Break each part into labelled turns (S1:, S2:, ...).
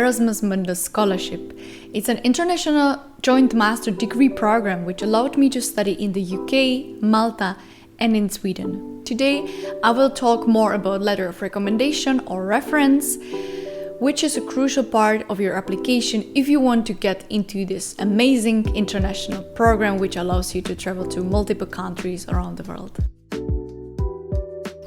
S1: Erasmus Mundus scholarship. It's an international joint master degree program which allowed me to study in the UK, Malta, and in Sweden. Today, I will talk more about letter of recommendation or reference, which is a crucial part of your application if you want to get into this amazing international program which allows you to travel to multiple countries around the world.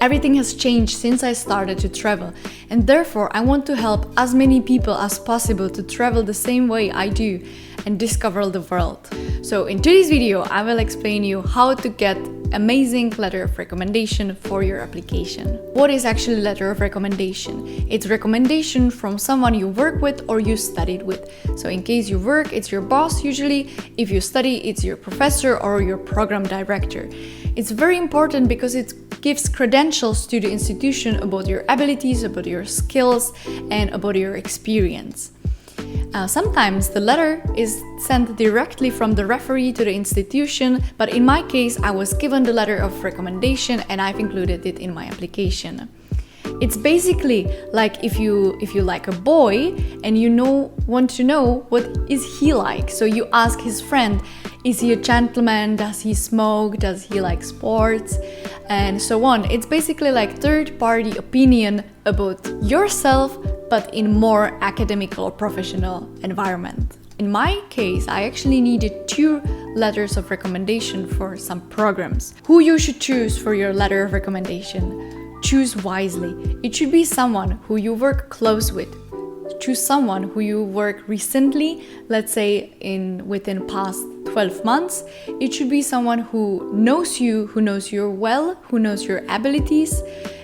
S1: Everything has changed since I started to travel, and therefore I want to help as many people as possible to travel the same way I do and discover the world. So in today's video, I will explain you how to get amazing letter of recommendation for your application. What is actually letter of recommendation? It's recommendation from someone you work with or you studied with. So in case you work, it's your boss usually. If you study, it's your professor or your program director. It's very important because it gives credentials to the institution about your abilities, about your skills, and about your experience. Sometimes the letter is sent directly from the referee to the institution, but in my case I was given the letter of recommendation and I've included it in my application. It's basically like if you like a boy and want to know what is he like. So you ask his friend, is he a gentleman? Does he smoke? Does he like sports? And so on. It's basically like third-party opinion about yourself, but in more academic or professional environment. In my case, I actually needed 2 letters of recommendation for some programs. Who you should choose for your letter of recommendation? Choose wisely. It should be someone who you work close with. Choose someone who you work recently, let's say within past 12 months. It should be someone who knows you well, who knows your abilities.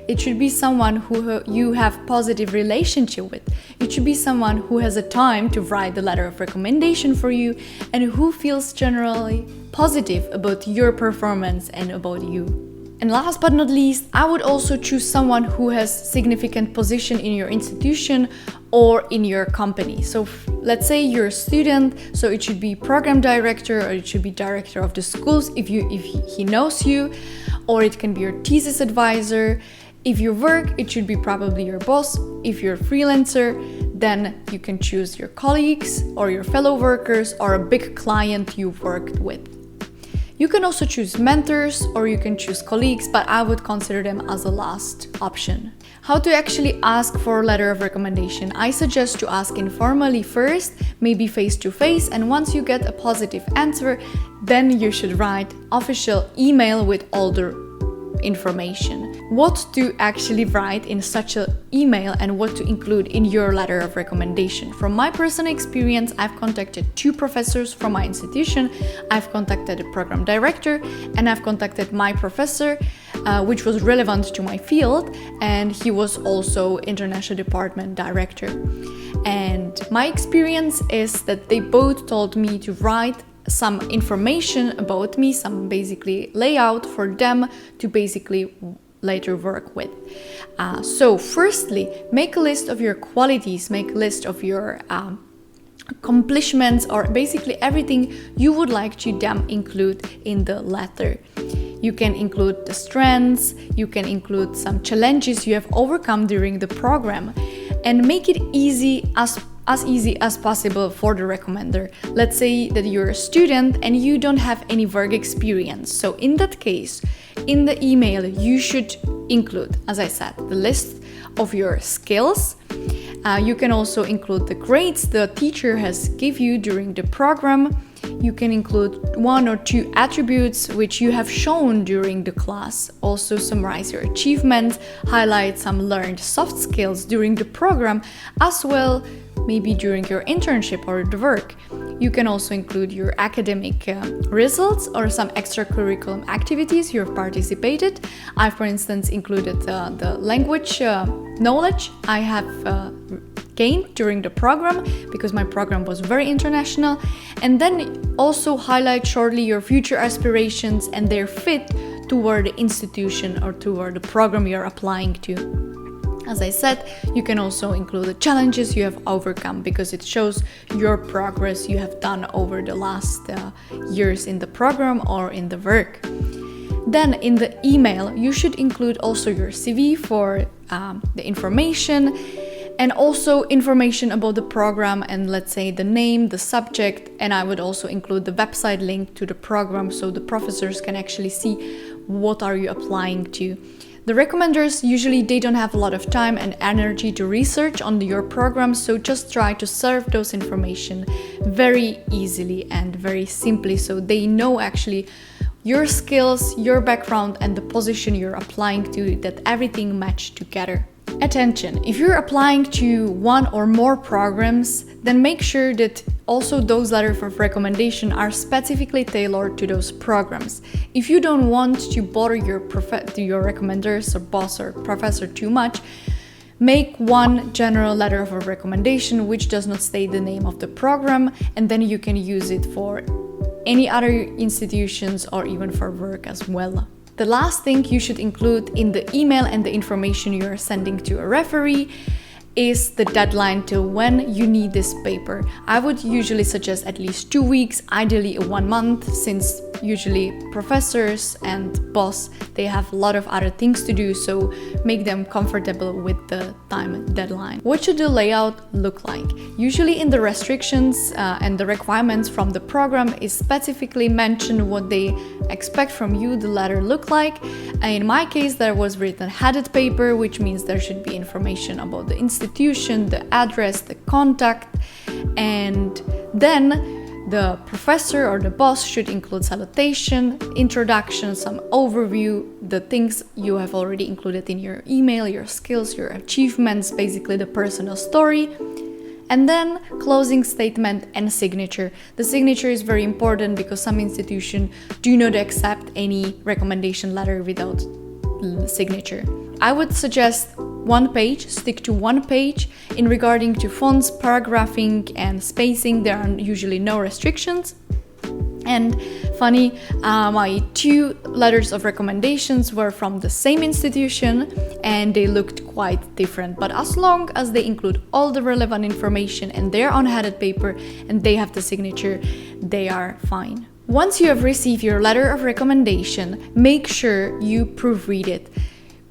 S1: It should be someone who you have positive relationship with. It should be someone who has a time to write the letter of recommendation for you and who feels generally positive about your performance and about you. And last but not least, I would also choose someone who has significant position in your institution or in your company. So let's say you're a student, so it should be program director or it should be director of the schools if he knows you, or it can be your thesis advisor. If you work, it should be probably your boss. If you're a freelancer, then you can choose your colleagues or your fellow workers or a big client you've worked with. You can also choose mentors or you can choose colleagues, but I would consider them as a last option. How to actually ask for a letter of recommendation? I suggest to ask informally first, maybe face to face, and once you get a positive answer, then you should write official email with all the information. What to actually write in such an email and what to include in your letter of recommendation. From my personal experience, I've contacted 2 professors from my institution. I've contacted a program director and I've contacted my professor, which was relevant to my field, and he was also international department director. And my experience is that they both told me to write some information about me, some basically layout for them to basically later work with. So firstly, make a list of your qualities, make a list of your accomplishments, or basically everything you would like to them include in the letter. You can include the strengths, you can include some challenges you have overcome during the program, and make it as easy as possible for the recommender. Let's say that you're a student and you don't have any work experience. So in that case, in the email, you should include, as I said, the list of your skills. You can also include the grades the teacher has give you during the program. You can include 1 or 2 attributes which you have shown during the class. Also summarize your achievements, highlight some learned soft skills during the program, as well maybe during your internship or the work. You can also include your academic results or some extracurricular activities you have participated. I, for instance, included the language knowledge I have gained during the program because my program was very international. And then also highlight shortly your future aspirations and their fit toward the institution or toward the program you're applying to. As I said, you can also include the challenges you have overcome because it shows your progress you have done over the last years in the program or in the work. Then in the email, you should include also your CV for the information and also information about the program, and let's say the name, the subject, and I would also include the website link to the program so the professors can actually see what are you applying to. The recommenders, usually they don't have a lot of time and energy to research on your program, so just try to serve those information very easily and very simply so they know actually your skills, your background, and the position you're applying to, that everything match together. Attention! If you're applying to one or more programs, then make sure that also those letters of recommendation are specifically tailored to those programs. If you don't want to bother your recommenders or boss or professor too much, make one general letter of recommendation which does not state the name of the program, and then you can use it for any other institutions or even for work as well. The last thing you should include in the email and the information you are sending to a referee is the deadline till when you need this paper. I would usually suggest at least 2 weeks, ideally 1 month, since usually professors and boss, they have a lot of other things to do, so make them comfortable with the time deadline. What should the layout look like? Usually in the restrictions and the requirements from the program is specifically mentioned what they expect from you the letter look like. In my case, there was written headed paper, which means there should be information about the institution, the address, the contact, and then the professor or the boss should include salutation, introduction, some overview, the things you have already included in your email, your skills, your achievements, basically the personal story, and then closing statement and signature. The signature is very important because some institutions do not accept any recommendation letter without signature. I would suggest 1 page, stick to 1 page. In regarding to fonts, paragraphing and spacing, there are usually no restrictions. And funny, my 2 letters of recommendations were from the same institution and they looked quite different. But as long as they include all the relevant information and they're on headed paper and they have the signature, they are fine. Once you have received your letter of recommendation, make sure you proofread it.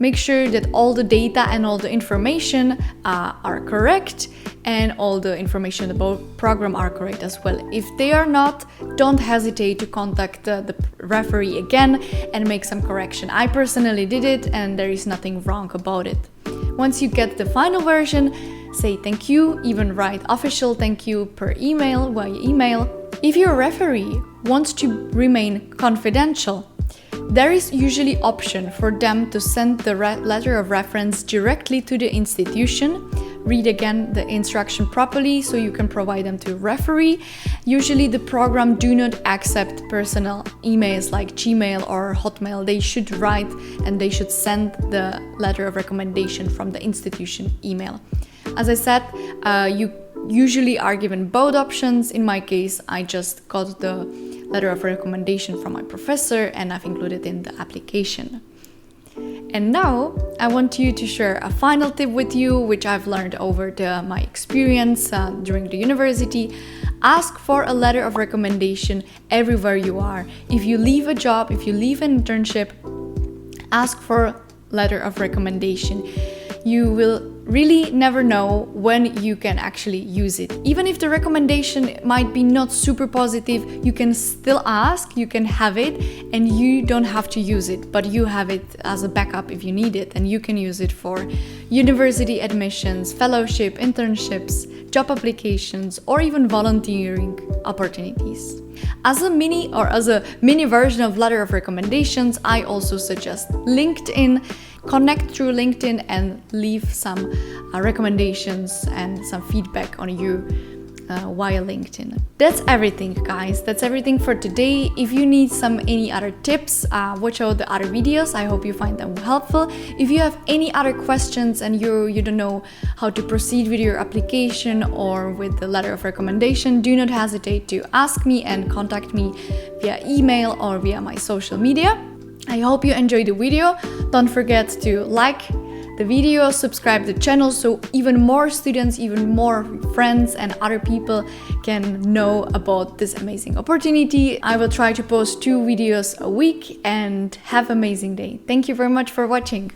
S1: Make sure that all the data and all the information are correct and all the information about program are correct as well. If they are not, don't hesitate to contact the referee again and make some correction. I personally did it and there is nothing wrong about it. Once you get the final version, say thank you, even write official thank you per email, via email. If your referee wants to remain confidential, there is usually option for them to send the letter of reference directly to the institution. Read again the instruction properly so you can provide them to referee. Usually the program do not accept personal emails like Gmail or Hotmail. They should write and they should send the letter of recommendation from the institution email. As I said, you usually are given both options. In my case, I just got the letter of recommendation from my professor and I've included in the application. And now I want you to share a final tip with you, which I've learned over my experience during the university. Ask for a letter of recommendation everywhere you are. If you leave a job, if you leave an internship, ask for a letter of recommendation. You will really never know when you can actually use it. Even if the recommendation might be not super positive, you can still ask, you can have it, and you don't have to use it, but you have it as a backup if you need it, and you can use it for university admissions, fellowship, internships, job applications, or even volunteering opportunities. As a mini version of letter of recommendations, I also suggest LinkedIn. Connect through LinkedIn and leave some recommendations and some feedback on you via LinkedIn. That's everything, guys. That's everything for today. If you need any other tips, watch out the other videos. I hope you find them helpful. If you have any other questions and you don't know how to proceed with your application or with the letter of recommendation, do not hesitate to ask me and contact me via email or via my social media. I hope you enjoyed the video. Don't forget to like the video, subscribe to the channel so even more students, even more friends and other people can know about this amazing opportunity. I will try to post 2 videos a week and have an amazing day. Thank you very much for watching.